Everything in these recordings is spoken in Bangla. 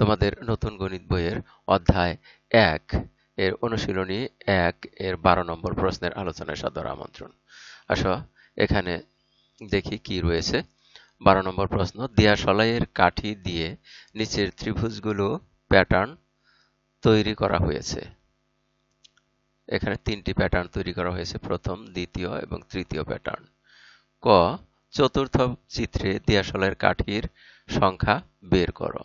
তোমাদের নতুন গণিত বইয়ের অধ্যায় ১ এর অনুশীলনী ১ এর ১২ নম্বর প্রশ্নের আলোচনায় সাদর আমন্ত্রণ। আসো এখানে দেখি কি রয়েছে। ১২ নম্বর প্রশ্ন, দিয়াশলাইয়ের কাঠি দিয়ে নিচের ত্রিভুজগুলো প্যাটার্ন তৈরি করা হয়েছে। এখানে ৩টি প্যাটার্ন তৈরি করা হয়েছে, প্রথম, দ্বিতীয় এবং তৃতীয় প্যাটার্ন। ক, চতুর্থ চিত্রে দিয়াশলাইয়ের কাঠির সংখ্যা বের করো।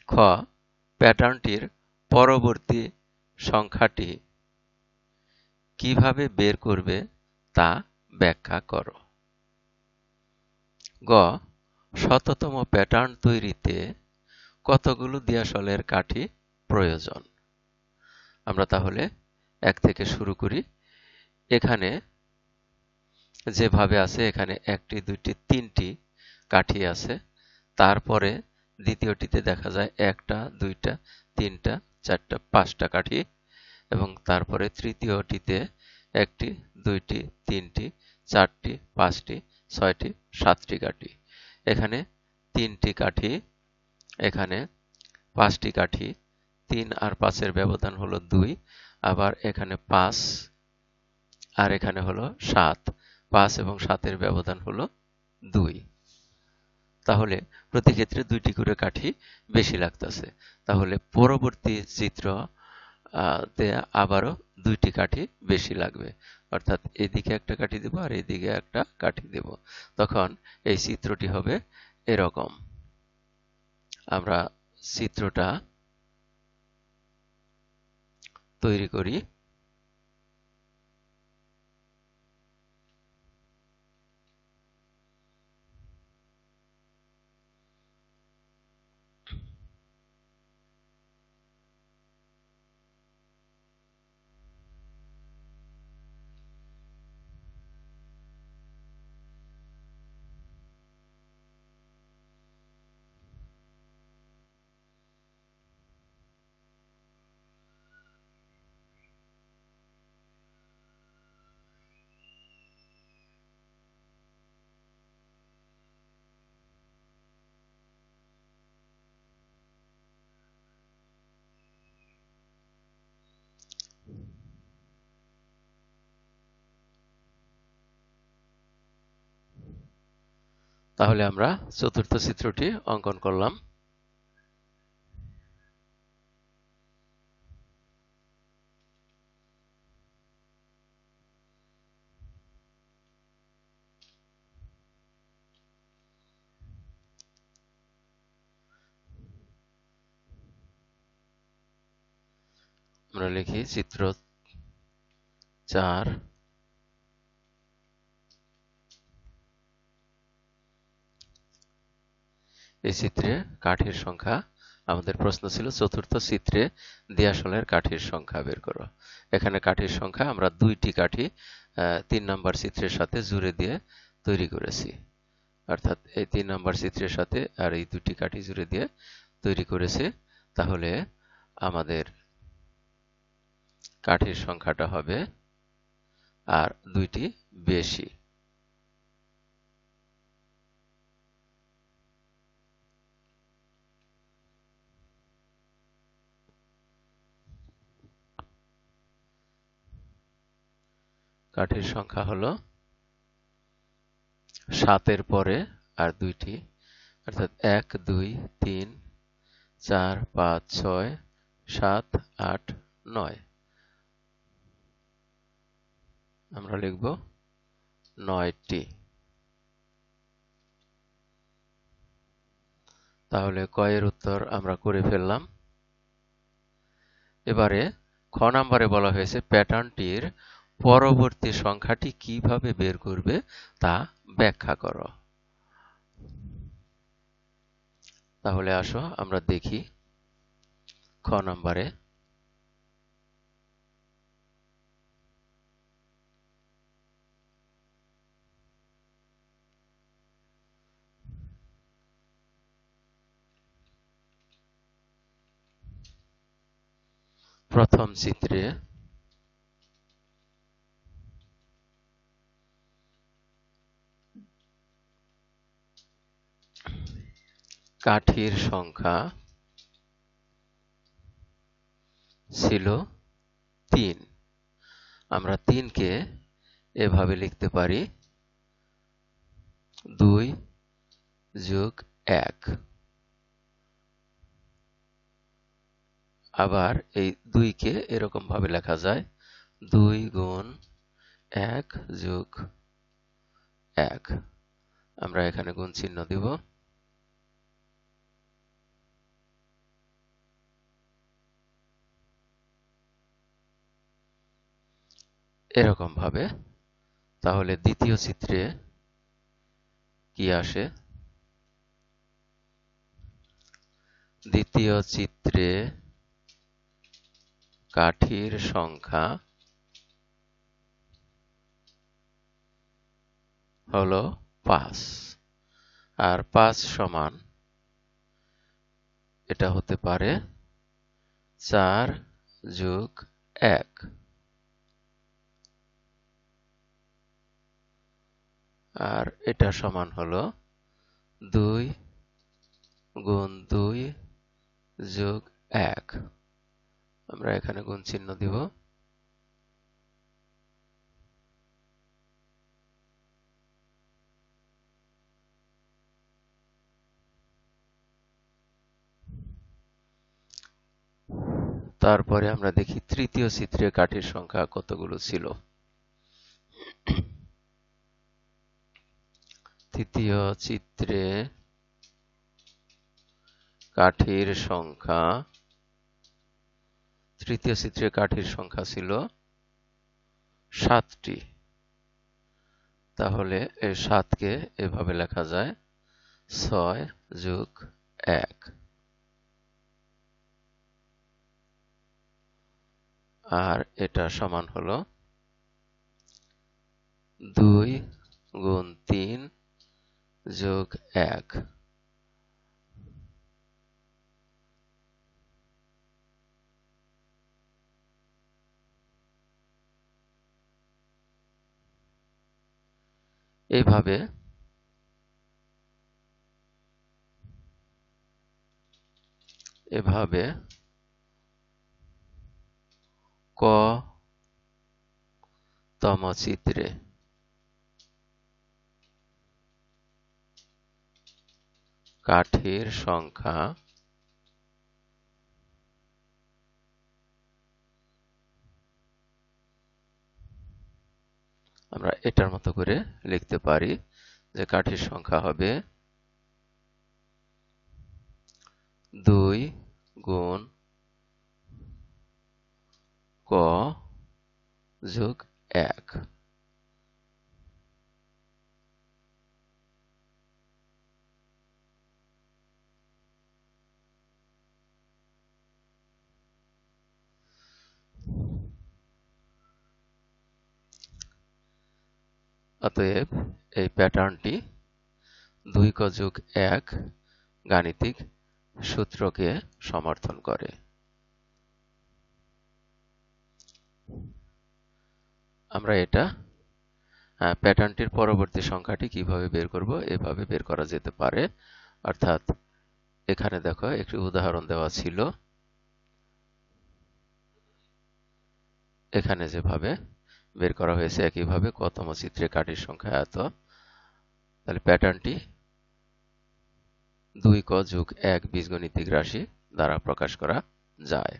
খ, প্যাটার্নটির পরবর্তী সংখ্যাটি কিভাবে বের করবে তা ব্যাখ্যা করো। গ, শততম প্যাটার্ন তৈরিতে কতগুলো দিয়াশলাইয়ের কাঠি প্রয়োজন। আমরা তাহলে ১ থেকে শুরু করি। এখানে যেভাবে আছে, এখানে ১টি, ২টি, ৩টি কাঠি আছে। তারপরে দ্বিতীয়টিতে দেখা যায় ১টা, ২টা, ৩টা, ৪টা, ৫টা কাঠি, এবং তারপরে তৃতীয়টিতে ১টি, ২টি, ৩টি, ৪টি, ৫টি, ৬টি, ৭টি কাঠি। এখানে ৩টি কাঠি, এখানে ৫টি কাঠি, ৩ আর ৫-এর ব্যবধান হলো ২, আবার এখানে ৫ আর এখানে হলো ৭, ৫ এবং ৭-এর ব্যবধান হলো ২। তাহলে প্রতি ক্ষেত্রে ২টি করে কাঠি বেশি লাগতেছে। তাহলে পরবর্তী চিত্র তে আবারও ২টি কাঠি বেশি লাগবে, অর্থাৎ এদিকে একটা কাঠি দেব আর এদিকে একটা কাঠি দেব। তখন এই চিত্রটি হবে এরকম। আমরা চিত্রটা তৈরি করি। তাহলে আমরা চতুর্থ চিত্রটি অঙ্কন করলাম। আমরা লিখি চিত্র ৪। এই চিত্রে কাঠির সংখ্যা, আমাদের প্রশ্ন ছিল চতুর্থ চিত্রে দিয়াশলাইয়ের কাঠির সংখ্যা বের করো। এখানে কাঠির সংখ্যা আমরা ২টি কাঠি ৩ নম্বর চিত্রের সাথে জুড়ে দিয়ে তৈরি করেছি, অর্থাৎ এই ৩ নম্বর চিত্রের সাথে আর এই ২টি কাঠি জুড়ে দিয়ে তৈরি করেছি। তাহলে আমাদের কাঠির সংখ্যাটা হবে আর ২টি বেশি। কাঠির সংখ্যা হলো ৭-এর পরে আর ২টি, অর্থাৎ ১, ২, ৩, ৪, ৫, ৬, ৭, ৮, ৯। আমরা লিখব ৯টি। তাহলে ক এর উত্তর আমরা করে ফেললাম। এবারে খ নাম্বারে বলা হয়েছে প্যাটার্নটির পরবর্তী সংখ্যাটি কিভাবে বের করবে তা ব্যাখ্যা করো। তাহলে আসো আমরা দেখি খ নাম্বারে। প্রথম চিত্রে কাঠির সংখ্যা ছিল 3। আমরা 3কে এভাবে লিখতে পারি 2 যোগ 1। আবার এই 2কে এরকম ভাবে লেখা যায় 2 গুণ 1 যোগ 1। আমরা এখানে গুণ চিহ্ন দিব। এরকম ভাবে তাহলে দ্বিতীয় চিত্রে কি আসে? দ্বিতীয় চিত্রে কাঠির সংখ্যা হলো 5, আর 5 সমান এটা হতে পারে 4 যোগ 1, আর এটা সমান হলো 2 গুণ 2 যোগ 1। আমরা এখানে গুণ চিহ্ন দিব। তারপরে আমরা দেখি তৃতীয় চিত্রে কাঠির সংখ্যা কতগুলো ছিল। তৃতীয় চিত্রে কাঠির সংখ্যা ছিল 7টি। তাহলে এই 7কে এভাবে লেখা যায় 6 যোগ 1, আর এটা সমান হলো 2 গুণ 3 যোগ 1। এইভাবে ক তম চিত্রে কাঠির সংখ্যা আমরা এটার মতো করে লিখতে পারি যে কাঠির সংখ্যা হবে 2 গুণ ক যোগ 1। অতএব এই প্যাটার্নটি 2 ক যোগ 1 গাণিতিক সূত্রকে সমর্থন করে। আমরা এটা প্যাটার্নটির পরবর্তী সংখ্যাটি কিভাবে বের করব? এভাবে বের করা যেতে পারে। অর্থাৎ এখানে দেখো একটি উদাহরণ দেওয়া ছিল, এখানে যেভাবে বের করা হয়েছে একইভাবে কতম চিত্রে কাঠির সংখ্যা এত। তাহলে প্যাটার্নটি 2 ক যোগ 1 বীজগণিতিক রাশি দ্বারা প্রকাশ করা যায়।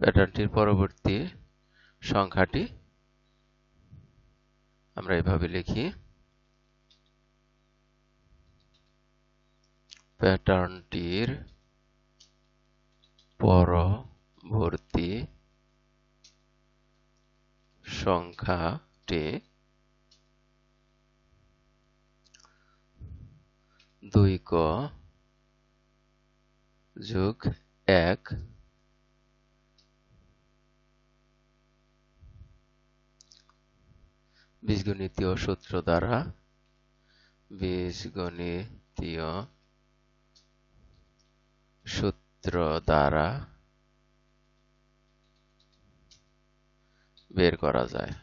প্যাটার্নটির পরবর্তী সংখ্যাটি আমরা এভাবে লিখি, প্যাটার্নটির পরবর্তী সংখ্যাটি 2 ক যোগ 1 বীজগণিতীয় সূত্র দ্বারা বীজগণিতীয় সূত্র দ্বারা বের করা যায়।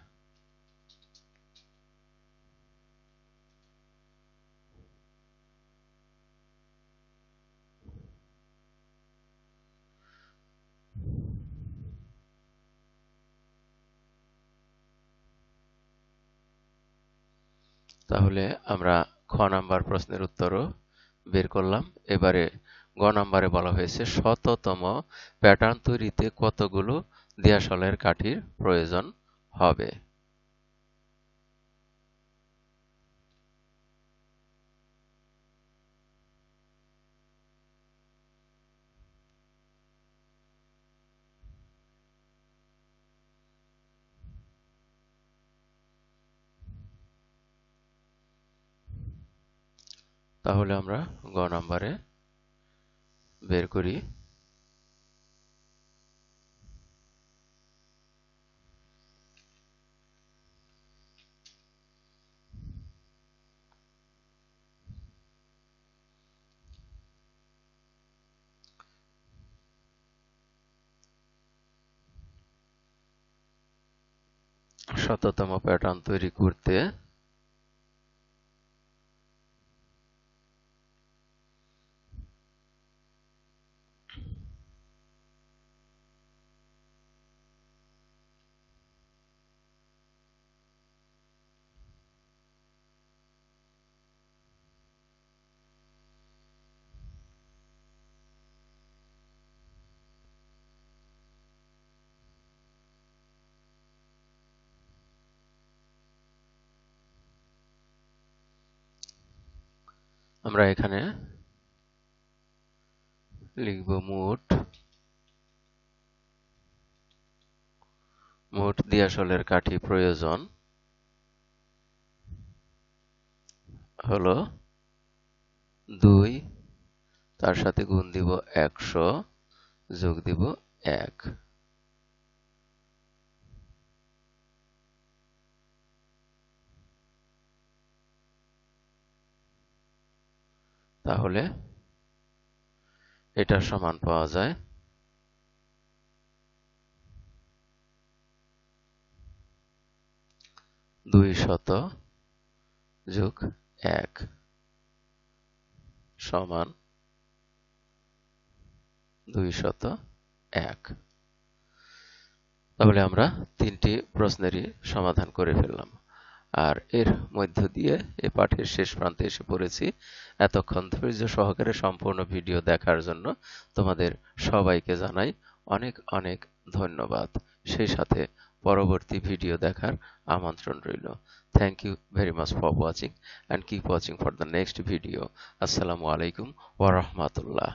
তাহলে আমরা খ নাম্বার প্রশ্নের উত্তরও বের করলাম। এবারে গ নাম্বারে বলা হয়েছে শততম প্যাটার্ন তৈরিতে কতগুলো দিয়াশলের কাঠির প্রয়োজন হবে। তাহলে আমরা গ নাম্বারে বের করি। শততম প্যাটার্ন তৈরি করতে আমরা এখানে লিখব মোট দিয়াশলের কাঠি প্রয়োজন হলো 2, তার সাথে গুণ দিব 100, যোগ দিব 1। তাহলে এটার সমান পাওয়া যায় 200 যোগ 1 সমান 201। তাহলে আমরা তিনটি প্রশ্নেরই সমাধান করে ফেললাম। আর এর মধ্য দিয়ে এ পাঠের শেষ প্রান্তে এসে পড়েছি। এতক্ষণ ধৈর্য সহকারে সম্পূর্ণ ভিডিও দেখার জন্য তোমাদের সবাইকে জানাই অনেক অনেক ধন্যবাদ। সেই সাথে পরবর্তী ভিডিও দেখার আমন্ত্রণ রইল। Thank you very much for watching and keep watching for the next video. Assalamu alaikum wa rahmatullah.